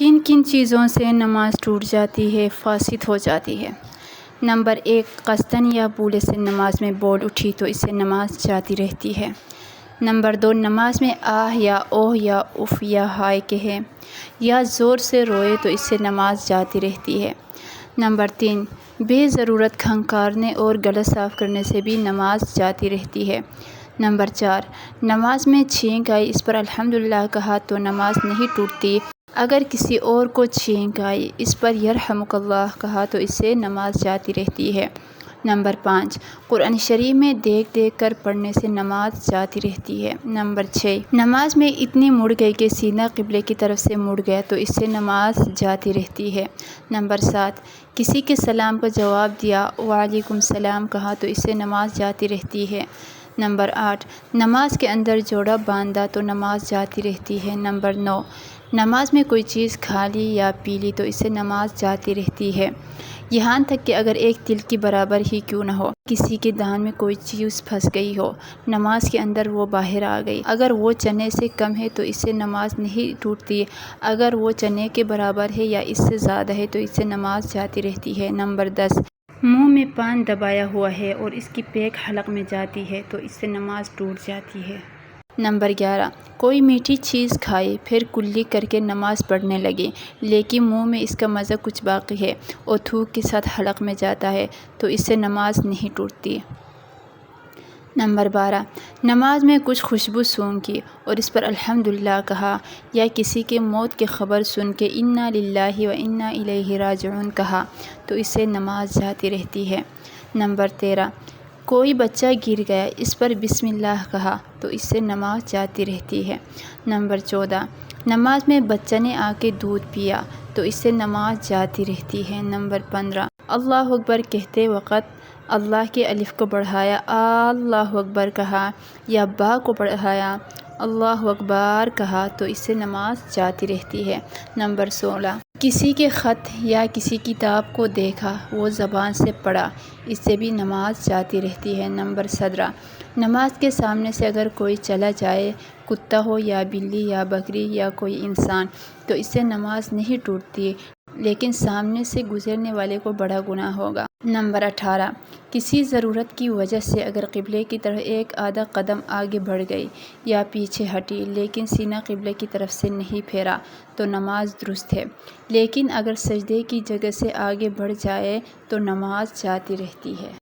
کن کن چیزوں سے نماز ٹوٹ جاتی ہے، فاسد ہو جاتی ہے؟ نمبر 1، قصداً یا بھولے سے نماز میں بول اٹھی تو اس سے نماز جاتی رہتی ہے۔ نمبر 2، نماز میں آہ یا اوہ یا اف یا ہائے کہے یا زور سے روئے تو اس سے نماز جاتی رہتی ہے۔ نمبر 3، بے ضرورت کھنکارنے اور گلا صاف کرنے سے بھی نماز جاتی رہتی ہے۔ نمبر 4، نماز میں چھینک آئی، اس پر الحمدللہ کہا تو نماز نہیں ٹوٹتی، اگر کسی اور کو چھینک آئی، اس پر یرحمک اللہ کہا تو اس سے نماز جاتی رہتی ہے۔ نمبر 5، قرآن شریف میں دیکھ دیکھ کر پڑھنے سے نماز جاتی رہتی ہے۔ نمبر 6، نماز میں اتنی مڑ گئی کہ سینہ قبلے کی طرف سے مڑ گیا تو اس سے نماز جاتی رہتی ہے۔ نمبر 7، کسی کے سلام کا جواب دیا، وعلیکم السلام کہا تو اس سے نماز جاتی رہتی ہے۔ نمبر 8، نماز کے اندر جوڑا باندھا تو نماز جاتی رہتی ہے۔ نمبر 9، نماز میں کوئی چیز کھا لی یا پی لی تو اس سے نماز جاتی رہتی ہے، یہاں تک کہ اگر ایک تل کی برابر ہی کیوں نہ ہو، کسی کے دہن میں کوئی چیز پھنس گئی ہو، نماز کے اندر وہ باہر آ گئی، اگر وہ چنے سے کم ہے تو اس سے نماز نہیں ٹوٹتی، اگر وہ چنے کے برابر ہے یا اس سے زیادہ ہے تو اس سے نماز جاتی رہتی ہے۔ نمبر 10، منہ میں پان دبایا ہوا ہے اور اس کی پیک حلق میں جاتی ہے تو اس سے نماز ٹوٹ جاتی ہے۔ نمبر 11، کوئی میٹھی چیز کھائی پھر کلی کر کے نماز پڑھنے لگی لیکن منہ میں اس کا مزہ کچھ باقی ہے اور تھوک کے ساتھ حلق میں جاتا ہے تو اس سے نماز نہیں ٹوٹتی۔ نمبر 12، نماز میں کچھ خوشبو سونگھی اور اس پر الحمدللہ کہا یا کسی کے موت کی خبر سن کے انا للہ و انا الیہ راجعون کہا تو اس سے نماز جاتی رہتی ہے۔ نمبر 13، کوئی بچہ گر گیا، اس پر بسم اللہ کہا تو اس سے نماز جاتی رہتی ہے۔ نمبر 14، نماز میں بچہ نے آ کے دودھ پیا تو اس سے نماز جاتی رہتی ہے۔ نمبر 15، اللہ اکبر کہتے وقت اللہ کے الف کو بڑھایا اللہ اکبر کہا یا با کو بڑھایا اللہ اکبر کہا تو اس سے نماز جاتی رہتی ہے۔ نمبر 16، کسی کے خط یا کسی کتاب کو دیکھا، وہ زبان سے پڑھا، اس سے بھی نماز جاتی رہتی ہے۔ نمبر 17، نماز کے سامنے سے اگر کوئی چلا جائے، کتا ہو یا بلی یا بکری یا کوئی انسان، تو اس سے نماز نہیں ٹوٹتی لیکن سامنے سے گزرنے والے کو بڑا گناہ ہوگا۔ نمبر 18، کسی ضرورت کی وجہ سے اگر قبلے کی طرف ایک آدھا قدم آگے بڑھ گئی یا پیچھے ہٹی لیکن سینہ قبلے کی طرف سے نہیں پھیرا تو نماز درست ہے، لیکن اگر سجدے کی جگہ سے آگے بڑھ جائے تو نماز جاتی رہتی ہے۔